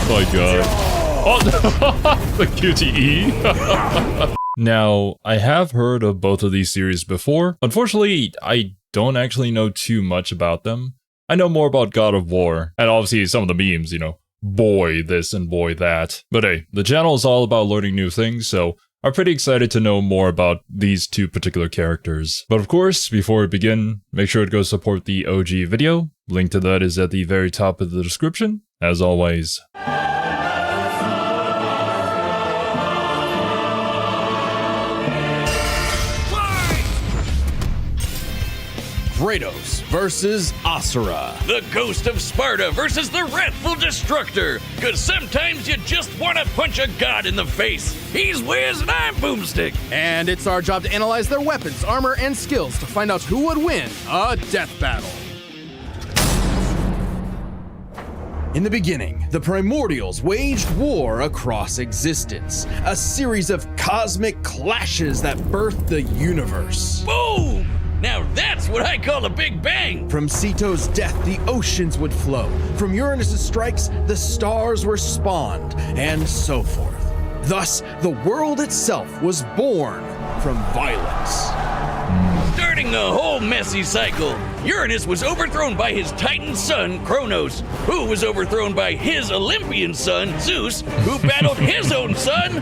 my god. Oh, the QTE. Now, I have heard of both of these series before. Unfortunately, I don't actually know too much about them. I know more about God of War, and obviously some of the memes, you know, boy this and boy that. But hey, the channel is all about learning new things, so I'm pretty excited to know more about these two particular characters. But of course, before we begin, make sure to go support the OG video. Link to that is at the very top of the description, as always. Kratos versus Asura. The Ghost of Sparta versus the Wrathful Destructor. Cause sometimes you just wanna punch a god in the face. He's Wiz and I'm Boomstick. And it's our job to analyze their weapons, armor, and skills to find out who would win a death battle. In the beginning, the Primordials waged war across existence, a series of cosmic clashes that birthed the universe. Boom! Now that's what I call a big bang! From Ceto's death, the oceans would flow. From Uranus's strikes, the stars were spawned, and so forth. Thus, the world itself was born from violence. Starting the whole messy cycle, Uranus was overthrown by his Titan son, Kronos, who was overthrown by his Olympian son, Zeus, who battled his own son,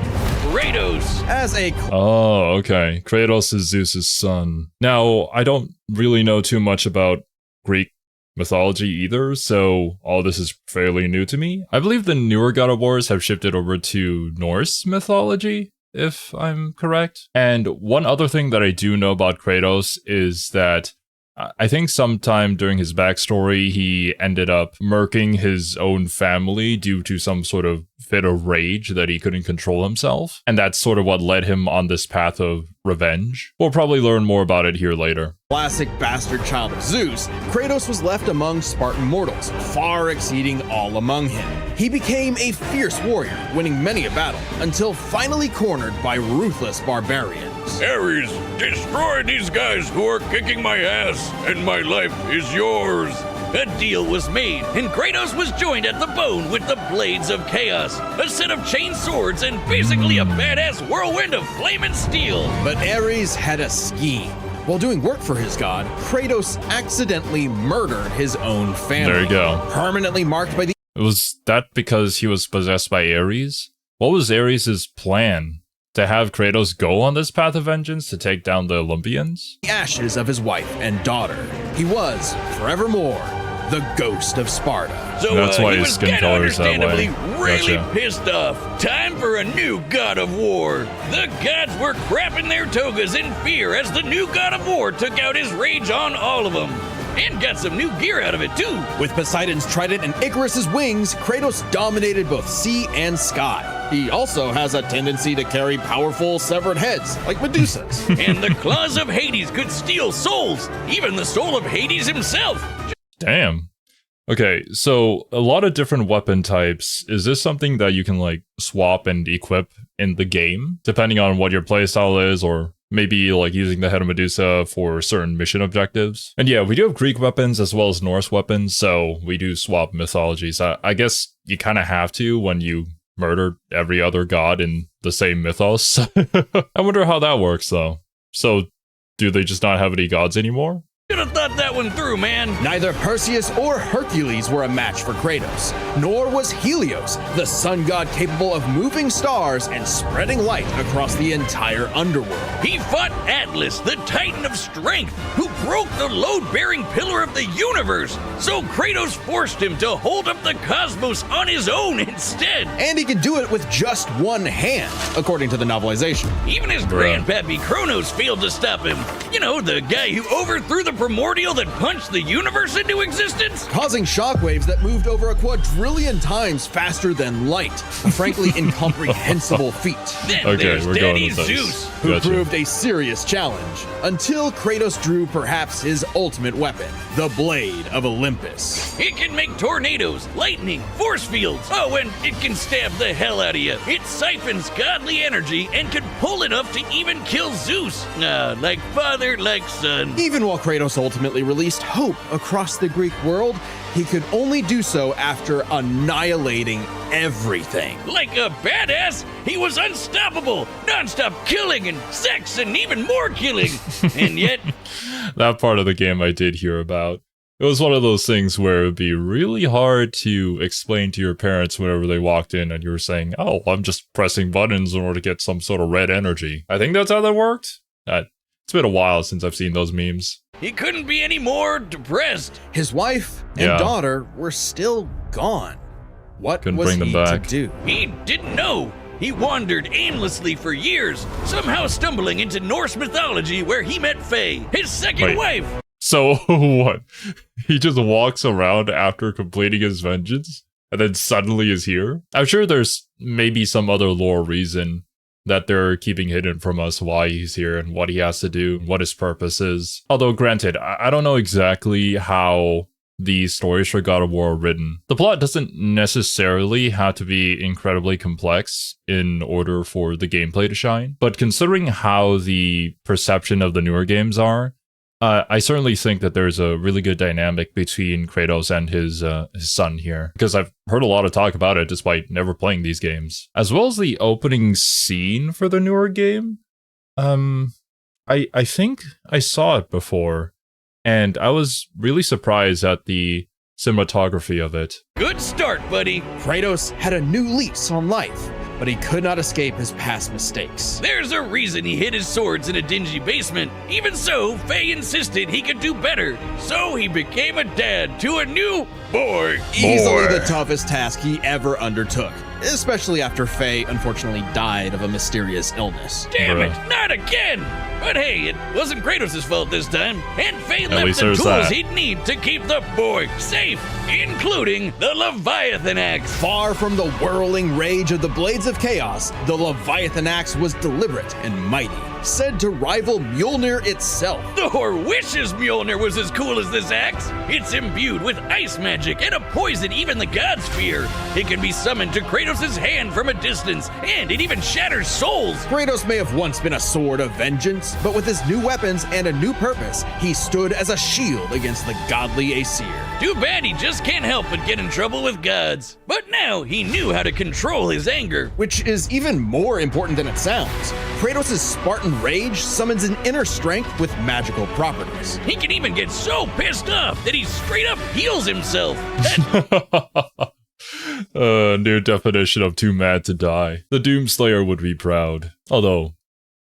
Kratos. Oh, okay. Kratos is Zeus's son. Now, I don't really know too much about Greek mythology either, so all this is fairly new to me. I believe the newer God of Wars have shifted over to Norse mythology, if I'm correct. And one other thing that I do know about Kratos is that I think sometime during his backstory, he ended up murking his own family due to some sort of fit of rage that he couldn't control himself. And that's sort of what led him on this path of revenge. We'll probably learn more about it here later. Classic bastard child of Zeus, Kratos was left among Spartan mortals, far exceeding all among him. He became a fierce warrior, winning many a battle, until finally cornered by ruthless barbarians. Ares, destroy these guys who are kicking my ass, and my life is yours. A deal was made, and Kratos was joined at the bone with the Blades of Chaos, a set of chain swords, and basically a badass whirlwind of flame and steel. But Ares had a scheme. While doing work for his god, Kratos accidentally murdered his own family. There you go. Permanently marked by the... Was that because he was possessed by Ares? What was Ares' plan? To have Kratos go on this path of vengeance to take down the Olympians? ashes of his wife and daughter. He was, forevermore, the Ghost of Sparta. So that's why he his was skin kinda color is that understandably way. really Gotcha. pissed off. Time for a new God of War. The gods were crapping their togas in fear as the new God of War took out his rage on all of them. And got some new gear out of it too. With Poseidon's trident and Icarus's wings, Kratos dominated both sea and sky. He also has a tendency to carry powerful severed heads, like Medusa's. And the claws of Hades could steal souls, even the soul of Hades himself. Damn. Okay, so a lot of different weapon types. Is this something that you can like swap and equip in the game, depending on what your playstyle is, or maybe like using the head of Medusa for certain mission objectives? And yeah, we do have Greek weapons as well as Norse weapons, so we do swap mythologies. I guess you kind of have to when you murder every other god in the same mythos. I wonder how that works though. So do they just not have any gods anymore? Should have thought that one through, man. Neither Perseus or Hercules were a match for Kratos, nor was Helios, the sun god capable of moving stars and spreading light across the entire underworld. He fought Atlas, the Titan of Strength, who broke the load-bearing pillar of the universe. So Kratos forced him to hold up the cosmos on his own instead. And he could do it with just one hand, according to the novelization. Even his grandpappy Kronos failed to stop him. You know, the guy who overthrew the primordial that punched the universe into existence? Causing shockwaves that moved over a quadrillion times faster than light. A frankly incomprehensible feat. Then there's Daddy Zeus, who proved a serious challenge, until Kratos drew perhaps his ultimate weapon, the Blade of Olympus. It can make tornadoes, lightning, force fields. Oh, and it can stab the hell out of you. It siphons godly energy and can pull enough to even kill Zeus. Like father, like son. Even while Kratos ultimately released hope across the Greek world, he could only do so after annihilating everything. Like a badass, he was unstoppable, non-stop killing and sex and even more killing. And yet, That part of the game I did hear about. It was one of those things where it would be really hard to explain to your parents whenever they walked in and you were saying, oh, I'm just pressing buttons in order to get some sort of red energy. I think that's how that worked. It's been a while since I've seen those memes. he couldn't be any more depressed. His wife and Yeah. daughter were still gone. What Couldn't was bring them he back. to do? He didn't know. He wandered aimlessly for years, somehow stumbling into Norse mythology where he met Faye, his second Wait. wife. So, what? He just walks around after completing his vengeance and then suddenly is here? I'm sure there's maybe some other lore reason that they're keeping hidden from us why he's here and what he has to do, what his purpose is. Although, granted, I don't know exactly how the stories for God of War are written. The plot doesn't necessarily have to be incredibly complex in order for the gameplay to shine. But considering how the perception of the newer games are, I certainly think that there's a really good dynamic between Kratos and his son here, because I've heard a lot of talk about it despite never playing these games. As well as the opening scene for the newer game, I think I saw it before, and I was really surprised at the cinematography of it. Good start, buddy. Kratos had a new lease on life, but he could not escape his past mistakes. There's a reason he hid his swords in a dingy basement. Even so, Faye insisted he could do better. So he became a dad to a new boy. Easily the toughest task he ever undertook, especially after Faye unfortunately died of a mysterious illness. Damn Bruh. it, not again! But hey, it wasn't Kratos' fault this time, and Faye left least the there's tools that. he'd need to keep the boy safe, including the Leviathan axe. Far from the whirling rage of the Blades of Chaos, the Leviathan axe was deliberate and mighty, said to rival Mjolnir itself. Thor wishes Mjolnir was as cool as this axe. It's imbued with ice magic and a poison even the gods fear. It can be summoned to Kratos' hand from a distance, and it even shatters souls. Kratos may have once been a sword of vengeance, but with his new weapons and a new purpose, he stood as a shield against the godly Asir. Too bad he just can't help but get in trouble with gods. But now he knew how to control his anger. Which is even more important than it sounds. Kratos' Spartan rage summons an inner strength with magical properties. He can even get so pissed off that he straight up heals himself. New definition of too mad to die. The Doomslayer would be proud. Although,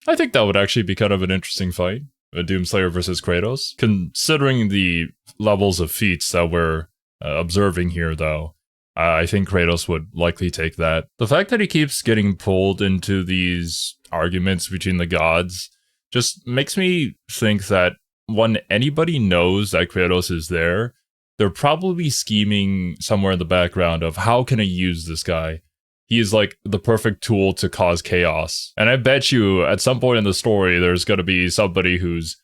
I think that would actually be kind of an interesting fight. A Doomslayer versus Kratos. Considering the levels of feats that we're observing here, though, I think Kratos would likely take that. The fact that he keeps getting pulled into these arguments between the gods just makes me think that when anybody knows that Kratos is there, they're probably scheming somewhere in the background of how can I use this guy? He is like the perfect tool to cause chaos. And I bet you at some point in the story, there's going to be somebody who's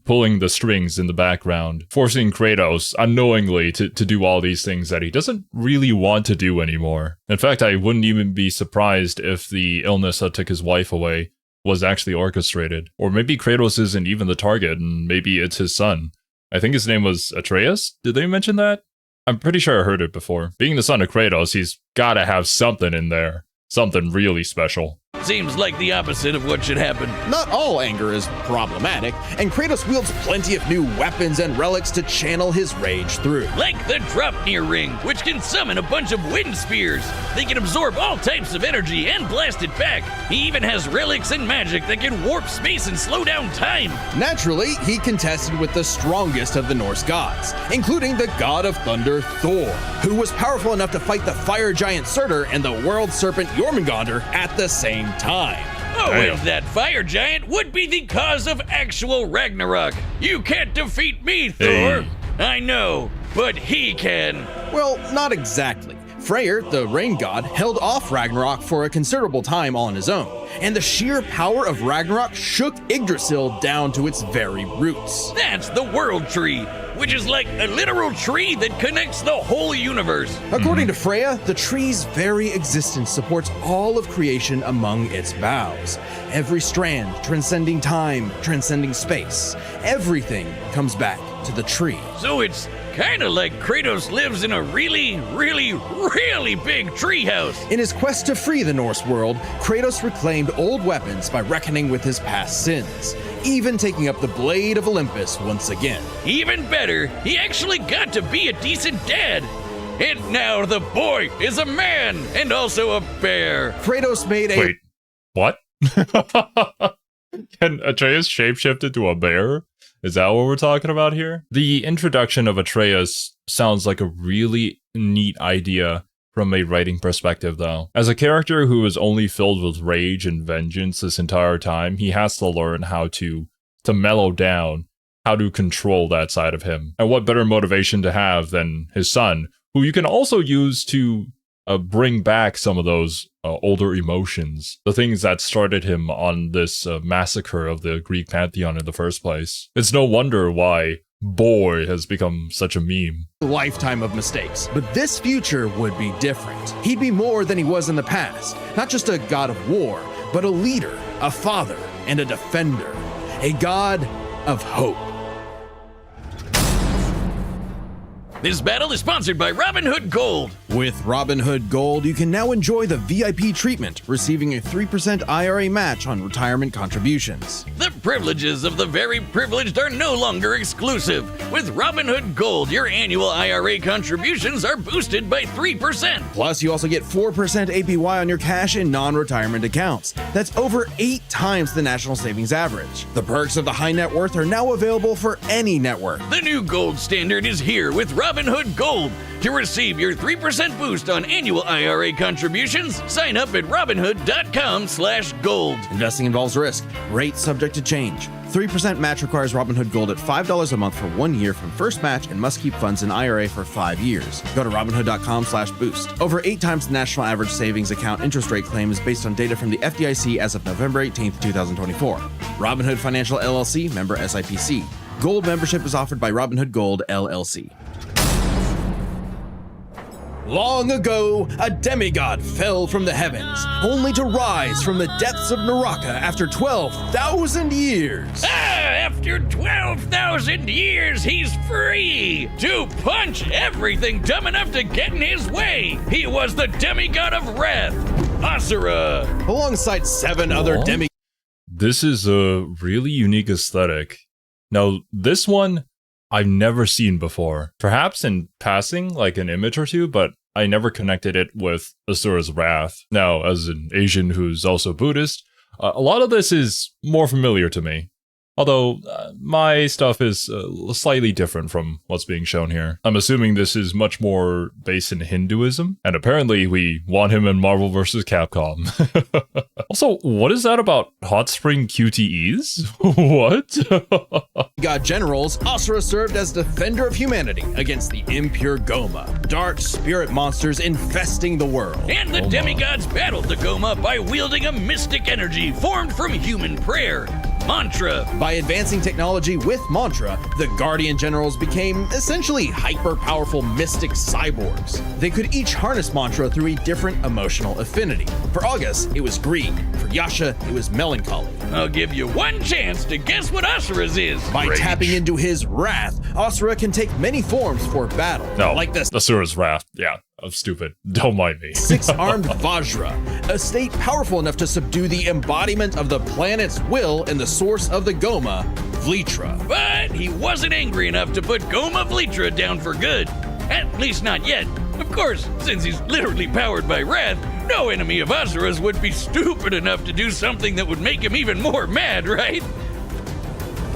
pulling the strings in the background, forcing Kratos unknowingly to do all these things that he doesn't really want to do anymore. In fact, I wouldn't even be surprised if the illness that took his wife away was actually orchestrated. Or maybe Kratos isn't even the target, and maybe it's his son. I think his name was Atreus? Did they mention that? I'm pretty sure I heard it before. Being the son of Kratos, he's gotta have something in there. Something really special. Seems like the opposite of what should happen. Not all anger is problematic, and Kratos wields plenty of new weapons and relics to channel his rage through. Like the Dropnir ring, which can summon a bunch of wind spears. They can absorb all types of energy and blast it back. He even has relics and magic that can warp space and slow down time. Naturally, he contested with the strongest of the Norse gods, including the god of thunder Thor, who was powerful enough to fight the fire giant Surtur and the world serpent Jormungandr at the same time. Oh, Damn. and that fire giant would be the cause of actual Ragnarok. You can't defeat me, Thor. Hey. I know, but he can. Well, not exactly. Freyr, the rain god, held off Ragnarok for a considerable time on his own, and the sheer power of Ragnarok shook Yggdrasil down to its very roots. That's the world tree, which is like a literal tree that connects the whole universe. According to Freya, the tree's very existence supports all of creation among its boughs. Every strand transcending time, transcending space. Everything comes back to the tree. So it's kinda like Kratos lives in a really, really, really big treehouse. In his quest to free the Norse world, Kratos reclaimed old weapons by reckoning with his past sins, even taking up the Blade of Olympus once again. Even better, he actually got to be a decent dad. And now the boy is a man and also a bear. Kratos made a... Wait, what? Can Atreus shapeshift into a bear? Is that what we're talking about here? The introduction of Atreus sounds like a really neat idea from a writing perspective, though. As a character who is only filled with rage and vengeance this entire time, he has to learn how to mellow down, how to control that side of him. And what better motivation to have than his son, who you can also use to bring back some of those older emotions, the things that started him on this massacre of the Greek pantheon in the first place. It's no wonder why boy has become such a meme. Lifetime of mistakes. But this future would be different. He'd be more than he was in the past. Not just a god of war, but a leader, a father, and a defender. A god of hope. This battle is sponsored by Robinhood Gold. With Robinhood Gold, you can now enjoy the VIP treatment, receiving a 3% IRA match on retirement contributions. The privileges of the very privileged are no longer exclusive. With Robinhood Gold, your annual IRA contributions are boosted by 3%. Plus, you also get 4% APY on your cash in non-retirement accounts. That's over 8 times the national savings average. The perks of the high net worth are now available for any network. The new gold standard is here with Robinhood Gold. To receive your 3% boost on annual IRA contributions, sign up at robinhood.com/gold. Investing involves risk. Rate subject to change. 3% match requires Robinhood Gold at $5 a month for 1 year from first match and must keep funds in IRA for 5 years. Go to robinhood.com/boost. Over 8 times the national average savings account interest rate claim is based on data from the FDIC as of November 18th, 2024. Robinhood Financial LLC, member SIPC. Gold membership is offered by Robinhood Gold LLC. Long ago, a demigod fell from the heavens, only to rise from the depths of Naraka after 12,000 years. After 12,000 years, he's free to punch everything dumb enough to get in his way. He was the demigod of wrath, Asura. Alongside 7 other demigods. This is a really unique aesthetic. Now, this one I've never seen before. Perhaps in passing, like an image or two, but I never connected it with Asura's Wrath. Now, as an Asian who's also Buddhist, a lot of this is more familiar to me. Although, my stuff is slightly different from what's being shown here. I'm assuming this is much more based in Hinduism, and apparently we want him in Marvel vs. Capcom. Also, what is that about hot spring QTEs? What? God generals, Asura served as defender of humanity against the impure Goma, dark spirit monsters infesting the world. And the demigods battled the Goma by wielding a mystic energy formed from human prayer. Mantra. By advancing technology with Mantra, the Guardian Generals became essentially hyper-powerful mystic cyborgs. They could each harness Mantra through a different emotional affinity. For August, it was greed. For Yasha, it was melancholy. I'll give you one chance to guess what Asura's is. By Rage. tapping into his wrath, Asura can take many forms for battle. No, like this. Asura's Wrath. Yeah, I'm stupid. Don't mind me. 6-armed Vajra, a state powerful enough to subdue the embodiment of the planet's will and the source of the Goma, Vlitra. But he wasn't angry enough to put Goma Vlitra down for good. At least not yet. Of course, since he's literally powered by wrath, no enemy of Asura's would be stupid enough to do something that would make him even more mad, right?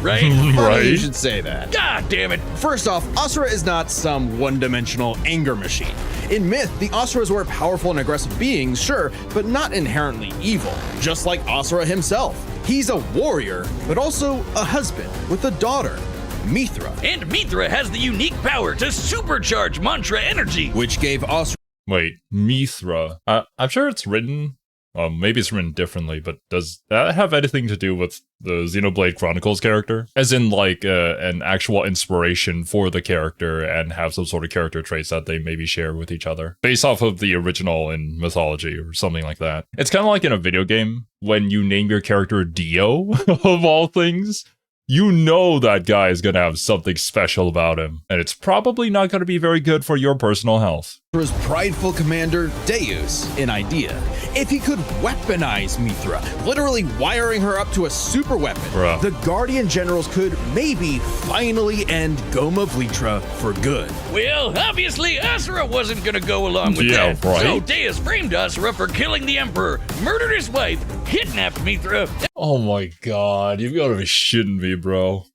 Right? Right. You should say that. God damn it. First off, Asura is not some one-dimensional anger machine. In myth, the Asuras were powerful and aggressive beings, sure, but not inherently evil. Just like Asura himself. He's a warrior, but also a husband with a daughter, Mithra. And Mithra has the unique power to supercharge Mantra energy. Which gave Asura... Wait, Mithra. I'm sure it's written, maybe it's written differently, but does that have anything to do with the Xenoblade Chronicles character? As in, like, an actual inspiration for the character and have some sort of character traits that they maybe share with each other, based off of the original in mythology or something like that. It's kind of like in a video game, when you name your character Dio, of all things. you know that guy is gonna have something special about him, and it's probably not gonna be very good for your personal health. Asura's prideful commander, Deus, an idea. If he could weaponize Mithra, literally wiring her up to a super weapon, Bruh. the Guardian Generals could maybe finally end Goma Vlitra for good. Well, obviously, Asura wasn't gonna go along with Yeah, that. right. So Deus framed Asura for killing the Emperor, murdered his wife, kidnapped Mithra. Oh my god, you've gotta be shitting me, bro.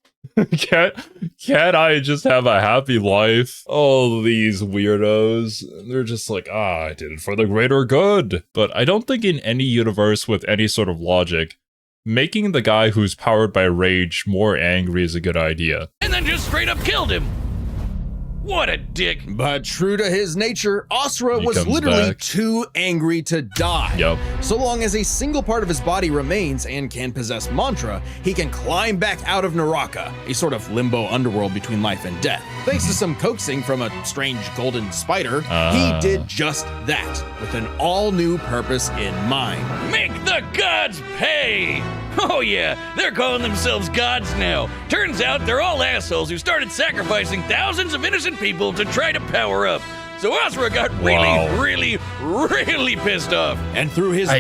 Can't I just have a happy life? Oh, these weirdos. They're just like, I did it for the greater good. But I don't think in any universe with any sort of logic, making the guy who's powered by rage more angry is a good idea. And then just straight up killed him. What a dick. But true to his nature, Asura He was comes literally back. too angry to die. Yup. So long as a single part of his body remains and can possess mantra, he can climb back out of Naraka, a sort of limbo underworld between life and death. Thanks to some coaxing from a strange golden spider, he did just that, with an all-new purpose in mind. Make the gods pay! Oh yeah, they're calling themselves gods now. Turns out they're all assholes who started sacrificing thousands of innocent people to try to power up. So Asura got really pissed off. And through his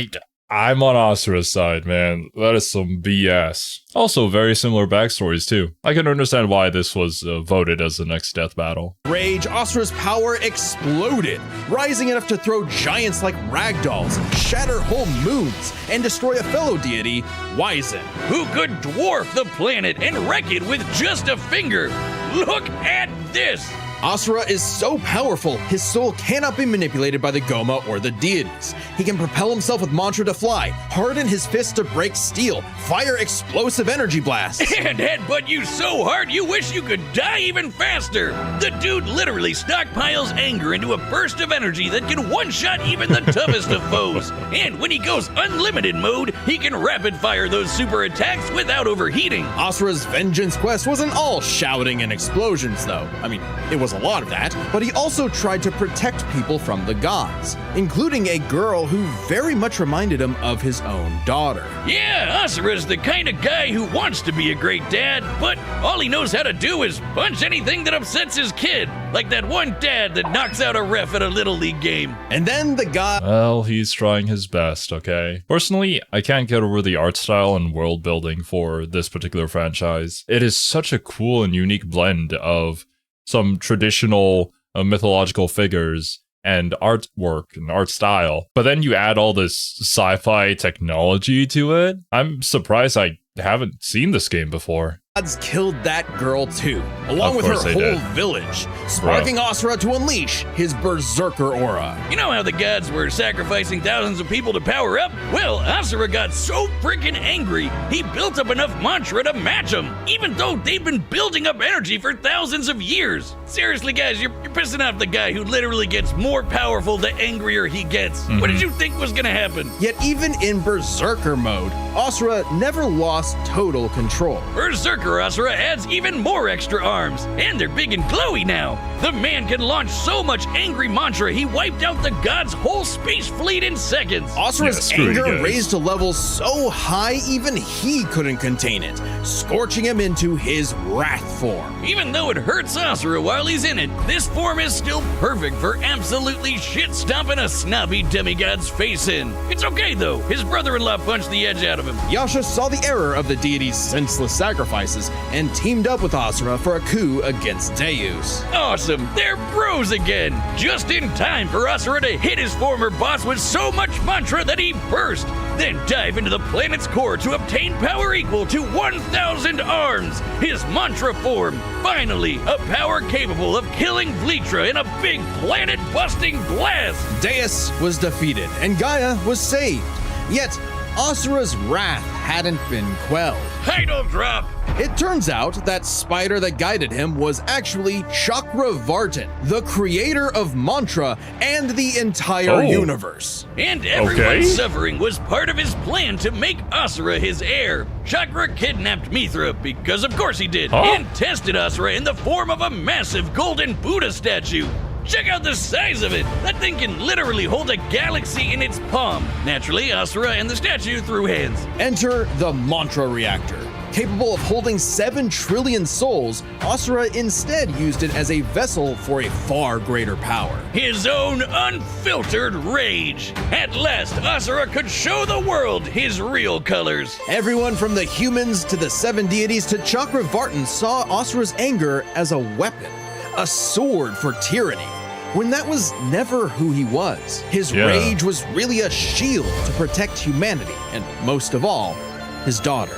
I'm on Asura's side, man. That is some BS. Also, very similar backstories, too. I can understand why this was voted as the next death battle. rage, Asura's power exploded, rising enough to throw giants like ragdolls, shatter whole moons, and destroy a fellow deity, Wizen. Who could dwarf the planet and wreck it with just a finger? Look at this! Asura is so powerful, his soul cannot be manipulated by the Goma or the deities. He can propel himself with mantra to fly, harden his fists to break steel, fire explosive energy blasts. And headbutt you so hard you wish you could die even faster. The dude literally stockpiles anger into a burst of energy that can one-shot even the toughest of foes. And when he goes unlimited mode, he can rapid fire those super attacks without overheating. Asura's vengeance quest wasn't all shouting and explosions, though. I mean, it was a lot of that, but he also tried to protect people from the gods, including a girl who very much reminded him of his own daughter. Yeah, Asura's the kind of guy who wants to be a great dad, but all he knows how to do is punch anything that upsets his kid, like that one dad that knocks out a ref at a Little League game. And then the god Well, he's trying his best, okay? Personally, I can't get over the art style and world building for this particular franchise. It is such a cool and unique blend of some traditional mythological figures and artwork and art style. But then you add all this sci-fi technology to it. I'm surprised I haven't seen this game before. gods killed that girl too, along Of with her course they whole did. village, sparking Asura to unleash his berserker aura. You know how the gods were sacrificing thousands of people to power up? Well, Asura got so freaking angry, he built up enough mantra to match them, even though they've been building up energy for thousands of years. Seriously, guys, you're pissing off the guy who literally gets more powerful the angrier he gets. What did you think was gonna happen? Yet even in berserker mode, Asura never lost total control. Berserker Asura adds even more extra arms, and they're big and glowy now. The man can launch so much angry mantra, he wiped out the god's whole space fleet in seconds. Asura's Yeah, screw you anger guys. raised to levels so high even he couldn't contain it, scorching him into his wrath form. Even though it hurts Asura while he's in it, this form is still perfect for absolutely shit-stomping a snobby demigod's face in. It's okay though, his brother-in-law punched the edge out of him. Yasha saw the error of the deity's senseless sacrifices and teamed up with Asura for a coup against Deus. Awesome, they're bros again! Just in time for Asura to hit his former boss with so much mantra that he burst, then dive into the planet's core to obtain power equal to 1,000 arms! His mantra form, finally, a power capable of killing Vlitra in a big planet-busting blast! Deus was defeated and Gaia was saved. Yet, Asura's wrath hadn't been quelled. Title drop! It turns out that spider that guided him was actually Chakravartin, the creator of mantra and the entire universe. And everyone's Okay. suffering was part of his plan to make Asura his heir. Chakra kidnapped Mithra, because of course he did, and tested Asura in the form of a massive golden Buddha statue. Check out the size of it! That thing can literally hold a galaxy in its palm. Naturally, Asura and the statue threw hands. Enter the mantra reactor. Capable of holding 7 trillion souls, Asura instead used it as a vessel for a far greater power. His own unfiltered rage. At last, Asura could show the world his real colors. Everyone from the humans to the 7 deities to Chakravartin saw Asura's anger as a weapon, a sword for tyranny, when that was never who he was. His rage was really a shield to protect humanity, and most of all, his daughter.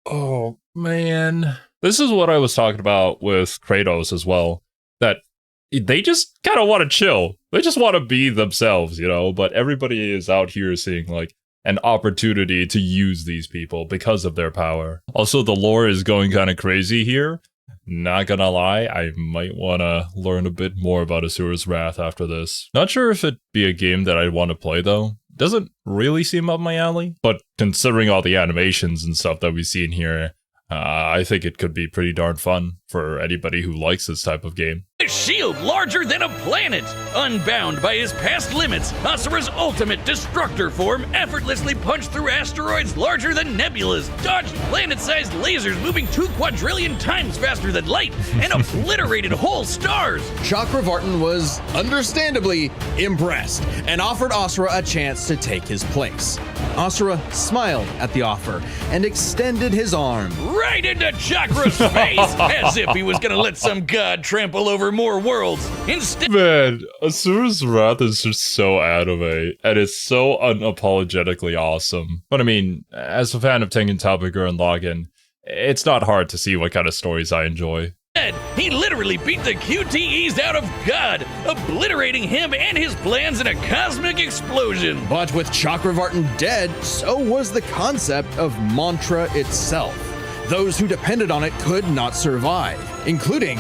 Oh, man. This is what I was talking about with Kratos as well. That they just kind of want to chill. They just want to be themselves, you know? But everybody is out here seeing, like, an opportunity to use these people because of their power. Also, the lore is going kind of crazy here. Not gonna lie, I might want to learn a bit more about Asura's Wrath after this. Not sure if it'd be a game that I'd want to play, though. Doesn't really seem up my alley, but considering all the animations and stuff that we see in here, I think it could be pretty darn fun for anybody who likes this type of game. A shield larger than a planet! Unbound by his past limits, Asura's ultimate destructor form effortlessly punched through asteroids larger than nebulas, dodged planet-sized lasers moving 2 quadrillion times faster than light, and obliterated whole stars! Chakravartin was understandably impressed and offered Asura a chance to take his place. Asura smiled at the offer and extended his arm right into Chakra's face, as if he was gonna let some god trample over more worlds. Instead, man, Asura's Wrath is just so anime, and it's so unapologetically awesome. But I mean, as a fan of Tengen Topika and Login, it's not hard to see what kind of stories I enjoy. He literally beat the QTEs out of God, obliterating him and his plans in a cosmic explosion. But with Chakravartin dead, so was the concept of mantra itself. Those who depended on it could not survive, including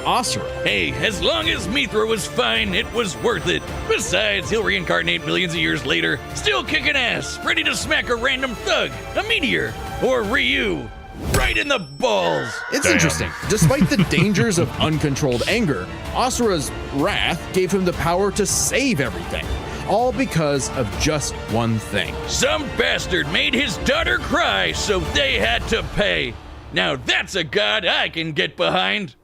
Asura. Hey, as long as Mithra was fine, it was worth it. Besides, he'll reincarnate millions of years later, still kicking ass, ready to smack a random thug, a meteor, or Ryu. Right in the balls. It's interesting. Despite the dangers of uncontrolled anger, Asura's wrath gave him the power to save everything. All because of just one thing. Some bastard made his daughter cry, so they had to pay. Now that's a god I can get behind.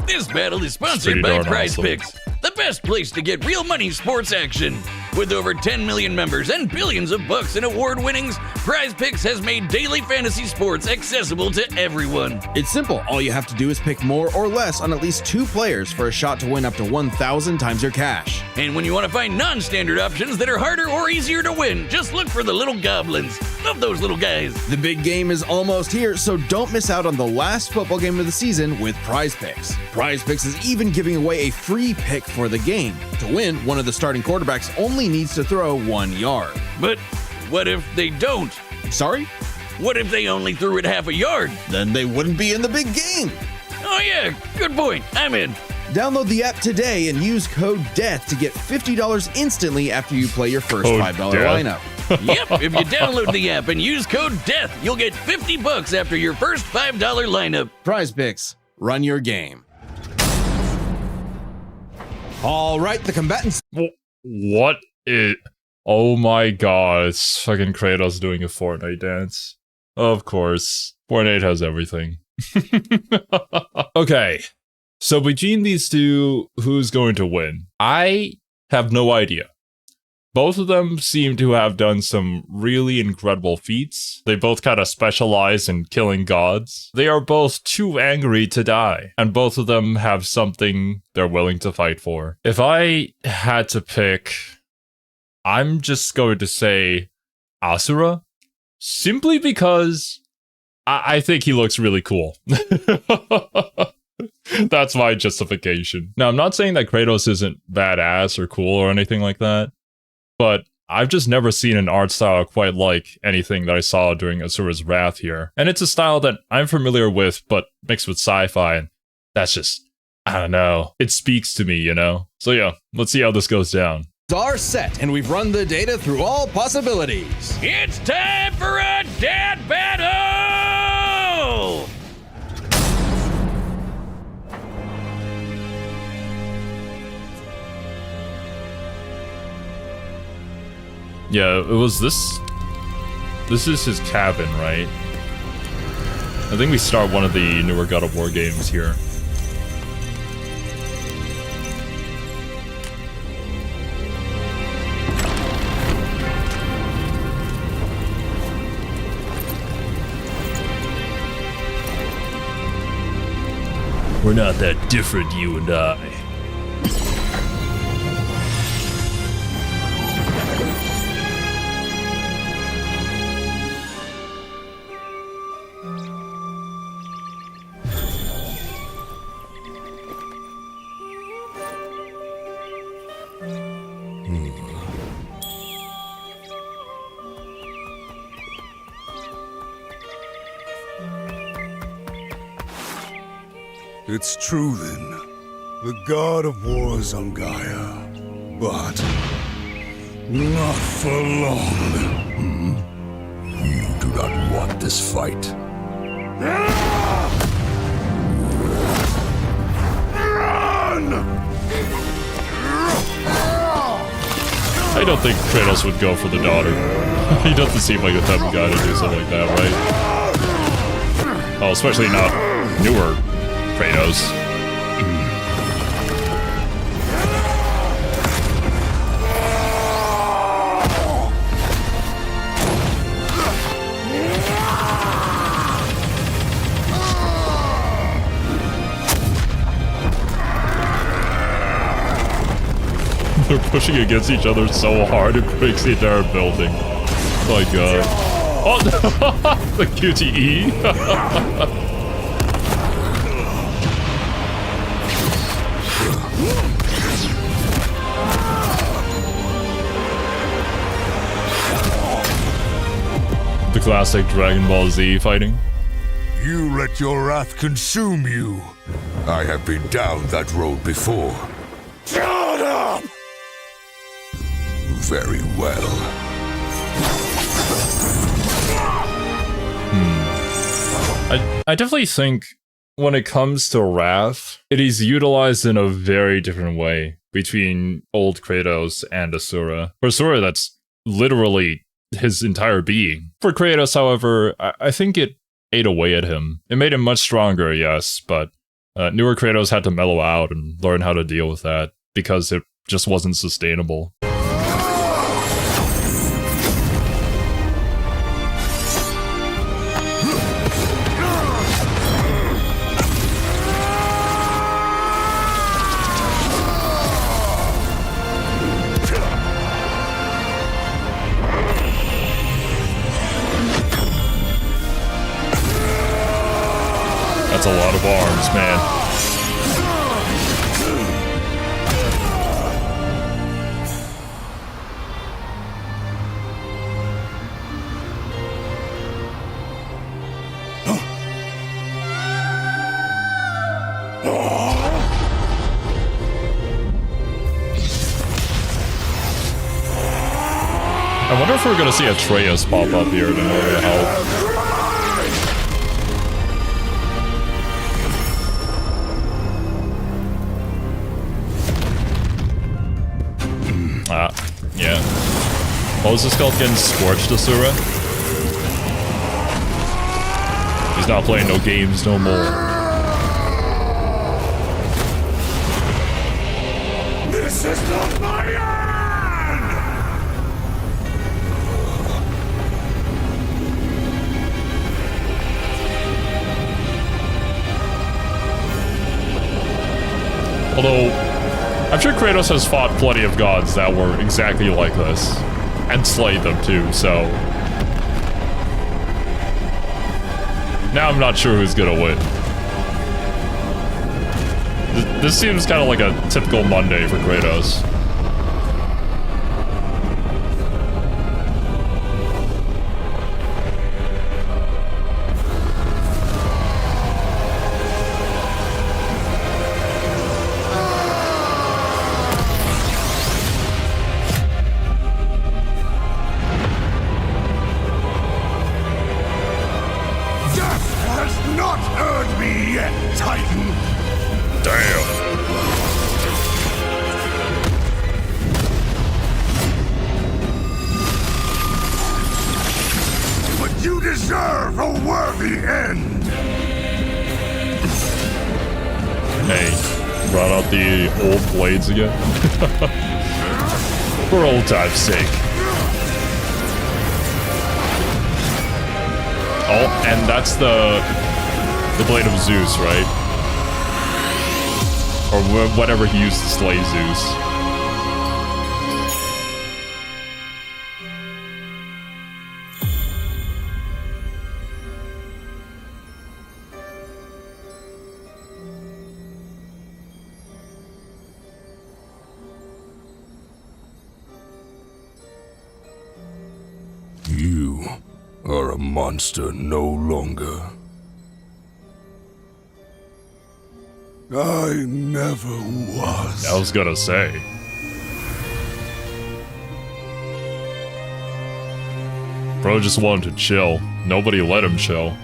This battle is sponsored by Prize Picks, the best place to get real money sports action. With over 10 million members and billions of bucks in award winnings, Prize Picks has made daily fantasy sports accessible to everyone. It's simple. All you have to do is pick more or less on at least 2 players for a shot to win up to 1,000 times your cash. And when you want to find non-standard options that are harder or easier to win, just look for the little goblins. Love those little guys. The big game is almost here, so don't miss out on the last football game of the season with Prize Picks. Prize Picks is even giving away a free pick for the game. To win, one of the starting quarterbacks only needs to throw 1 yard. But what if they don't? Sorry? What if they only threw it half a yard? Then they wouldn't be in the big game. Oh yeah, good point. I'm in. Download the app today and use code DEATH to get $50 instantly after you play your first $5 lineup. Yep, if you download the app and use code DEATH, you'll get $50 after your first $5 lineup. Prize Picks, run your game. All right, the combatants. What is... Oh my god, it's fucking Kratos doing a Fortnite dance. Of course. Fortnite has everything. Okay, so between these two, who's going to win? I have no idea. Both of them seem to have done some really incredible feats. They both kind of specialize in killing gods. They are both too angry to die, and both of them have something they're willing to fight for. If I had to pick, I'm just going to say Asura, simply because I think he looks really cool. That's my justification. Now, I'm not saying that Kratos isn't badass or cool or anything like that, but I've just never seen an art style quite like anything that I saw during Asura's Wrath here. And it's a style that I'm familiar with, but mixed with sci-fi, and that's just, I don't know, it speaks to me, you know? So yeah, let's see how this goes down. Are set, and we've run the data through all possibilities. It's time for a dad battle! Yeah, it was this This is his cabin, right? I think we start one of the newer God of War games here. We're not that different, you and I. It's true then. The god of war is on Gaia. But not for long. You do not want this fight. Run! I don't think Kratos would go for the daughter. He doesn't seem like the type of guy to do something like that, right? Oh, especially not newer Kratos. They're pushing against each other so hard it breaks the entire building. My god. Oh, the QTE. The classic Dragon Ball Z fighting. You let your wrath consume you. I have been down that road before. Shut up! Very well. I definitely think when it comes to wrath, it is utilized in a very different way between old Kratos and Asura. For Asura, that's literally his entire being. For Kratos, however, I think it ate away at him. It made him much stronger, yes, but newer Kratos had to mellow out and learn how to deal with that because it just wasn't sustainable. That's a lot of arms, man. I wonder if we're gonna see Atreus pop up here in order to help. Yeah. What was this called again? Scorched Asura? He's not playing no games no more. This is not my end! Although, I'm sure Kratos has fought plenty of gods that were exactly like this. And slayed them too, so... Now I'm not sure who's gonna win. This seems kind of like a typical Monday for Kratos. a worthy end. Hey, brought out the old blades again. For old time's sake. Oh, and that's the blade of Zeus, right? Or whatever he used to slay Zeus. You are a monster no longer. I never was. I was gonna say. Bro just wanted to chill. Nobody let him chill.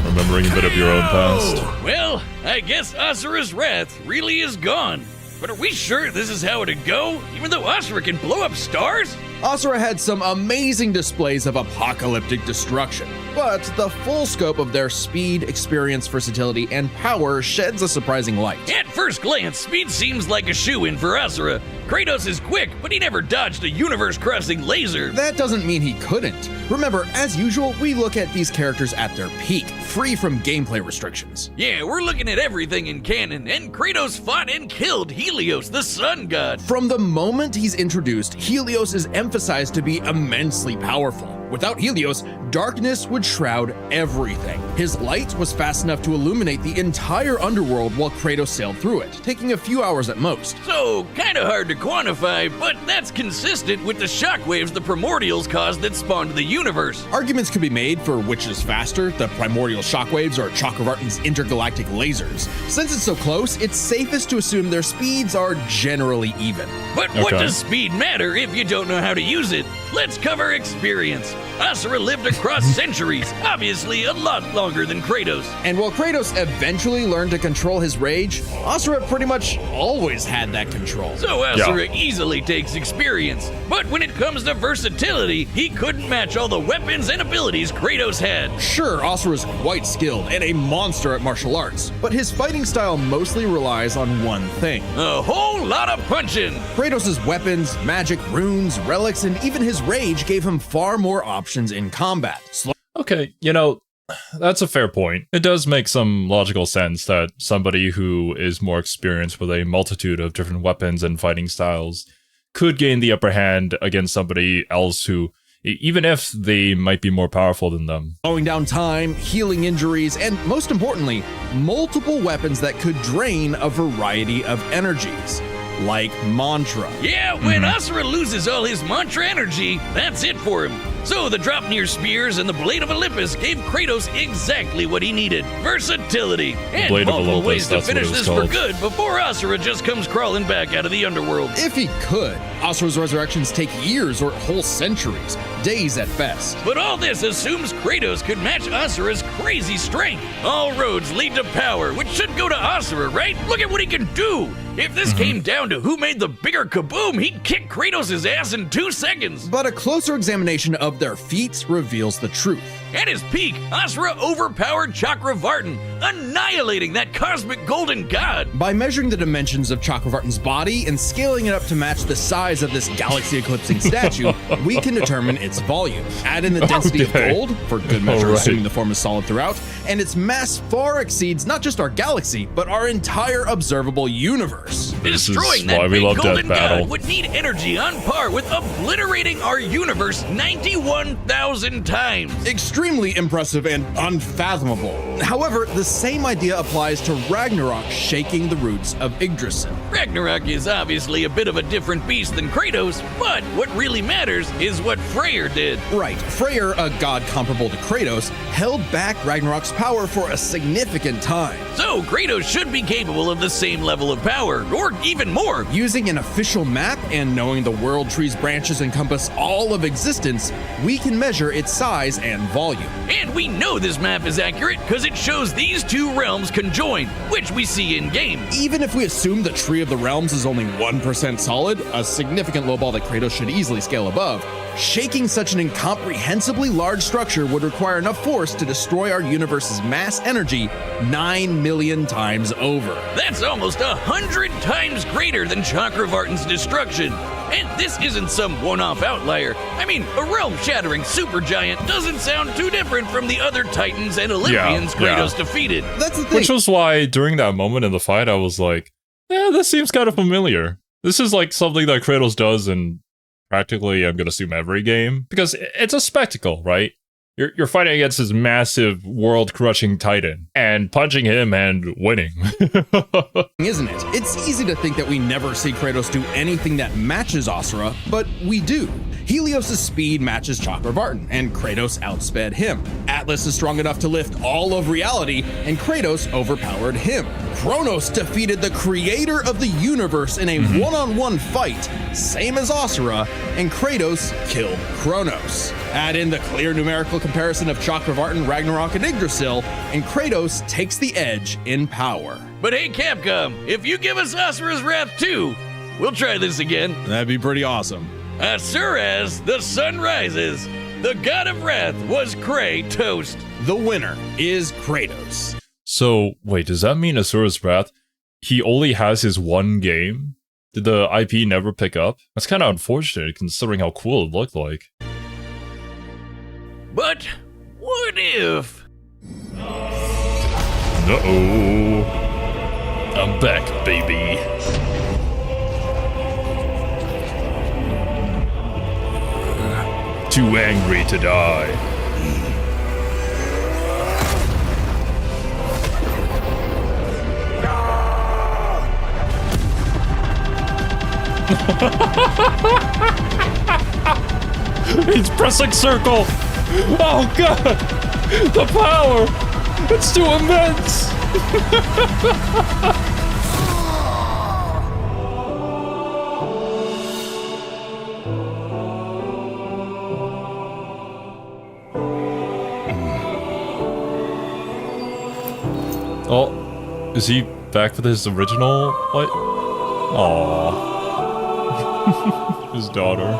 Remembering a bit of your own past. Well, I guess Asura's wrath really is gone. But are we sure this is how it'd go? Even though Asura can blow up stars? Asura had some amazing displays of apocalyptic destruction, but the full scope of their speed, experience, versatility, and power sheds a surprising light. At first glance, speed seems like a shoo-in for Asura. Kratos is quick, but he never dodged a universe-crossing laser. That doesn't mean he couldn't. Remember, as usual, we look at these characters at their peak, free from gameplay restrictions. Yeah, we're looking at everything in canon, and Kratos fought and killed Helios, the sun god. From the moment he's introduced, Helios is emphasized to be immensely powerful. Without Helios, darkness would shroud everything. His light was fast enough to illuminate the entire underworld while Kratos sailed through it, taking a few hours at most. So, kinda hard to quantify, but that's consistent with the shockwaves the primordials caused that spawned the universe. Arguments could be made for which is faster, the primordial shockwaves or Chakravartin's intergalactic lasers. Since it's so close, it's safest to assume their speeds are generally even. But what Okay. does speed matter if you don't know how to use it? Let's cover experience. Asura lived across centuries, obviously a lot longer than Kratos. And while Kratos eventually learned to control his rage, Asura pretty much always had that control. So Asura easily takes experience. But when it comes to versatility, he couldn't match all the weapons and abilities Kratos had. Sure, Asura's quite skilled and a monster at martial arts, but his fighting style mostly relies on one thing. A whole lot of punching. Kratos' weapons, magic, runes, relics, and even his rage gave him far more options in combat. Okay, you know, that's a fair point. It does make some logical sense that somebody who is more experienced with a multitude of different weapons and fighting styles could gain the upper hand against somebody else who, even if they might be more powerful than them. Slowing down time, healing injuries, and most importantly, multiple weapons that could drain a variety of energies, like mantra. Yeah, when Asura loses all his mantra energy, that's it for him. So the Dropnir spears and the Blade of Olympus gave Kratos exactly what he needed. Versatility. And Blade of multiple Olympus, ways to that's what finish it was this called. for good before Asura just comes crawling back out of the underworld. If he could, Asura's resurrections take years or whole centuries, days at best. But all this assumes Kratos could match Asura's crazy strength. All roads lead to power, which should go to Asura, right? Look at what he can do. If this came down to who made the bigger kaboom, he'd kick Kratos' ass in 2 seconds. But a closer examination of their feats reveals the truth. At his peak, Asura overpowered Chakravartin, annihilating that cosmic golden god. By measuring the dimensions of Chakravartin's body and scaling it up to match the size of this galaxy-eclipsing statue, we can determine its volume. Add in the density of Okay. gold, for good measure Alright. assuming the form is solid throughout, and its mass far exceeds not just our galaxy, but our entire observable universe. universe. This is Destroying why that we big love golden Death Battle. god would need energy on par with obliterating our universe 91,000 times. Extremely impressive and unfathomable. However, the same idea applies to Ragnarok shaking the roots of Yggdrasil. Ragnarok is obviously a bit of a different beast than Kratos, but what really matters is what Freyr did. Right, Freyr, a god comparable to Kratos, held back Ragnarok's power for a significant time. So Kratos should be capable of the same level of power, or even more. Using an official map and knowing the world tree's branches encompass all of existence, we can measure its size and volume. And we know this map is accurate because it shows these two realms conjoined, which we see in game. Even if we assume the Tree of the Realms is only 1% solid, a significant lowball that Kratos should easily scale above, shaking such an incomprehensibly large structure would require enough force to destroy our universe's mass energy 9 million times over. That's almost 100 times greater than Chakravartin's destruction. And this isn't some one-off outlier. I mean, a realm-shattering supergiant doesn't sound too different from the other Titans and Olympians Kratos defeated. That's the thing. Which was why during that moment in the fight, I was like, yeah, this seems kind of familiar. This is like something that Kratos does in practically, I'm going to assume, every game. Because it's a spectacle, right? You're fighting against this massive world-crushing titan and punching him and winning. Isn't it? It's easy to think that we never see Kratos do anything that matches Asura, but we do. Helios' speed matches Chakravartin, and Kratos outsped him. Atlas is strong enough to lift all of reality, and Kratos overpowered him. Kronos defeated the creator of the universe in a one-on-one fight, same as Asura, and Kratos killed Kronos. Add in the clear numerical comparison of Chakravartin, Ragnarok, and Yggdrasil, and Kratos takes the edge in power. But hey, Capcom, if you give us Asura's Wrath 2, we'll try this again. That'd be pretty awesome. Asura's The Sun Rises. The god of wrath was Kratos. The winner is Kratos. So, wait, does that mean Asura's Wrath, he only has his one game? Did the IP never pick up? That's kind of unfortunate considering how cool it looked like. But what if? Uh-oh. I'm back, baby. Too angry to die. He's pressing circle. Oh god! The power! It's too immense! Oh, is he back with his original? What? Aww. His daughter.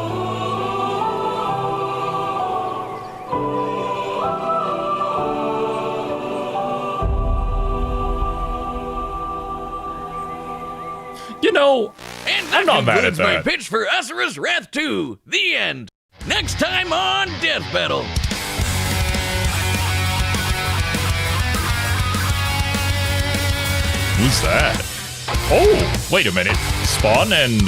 You know, And I'm not mad at concludes my that. pitch for Asura's Wrath 2. The end. Next time on Death Battle. Who's that? Oh, wait a minute. Spawn and,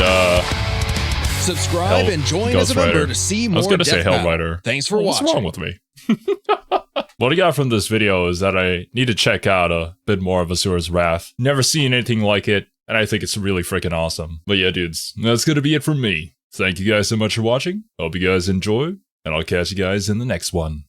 Subscribe Hell, and join Ghost as a member Rider. to see I more was gonna Death say Battle. Hellrider. Thanks for What's watching. wrong with me? What I got from this video is that I need to check out a bit more of Asura's Wrath. Never seen anything like it, and I think it's really freaking awesome. But yeah, dudes, that's gonna be it from me. Thank you guys so much for watching. Hope you guys enjoy, and I'll catch you guys in the next one.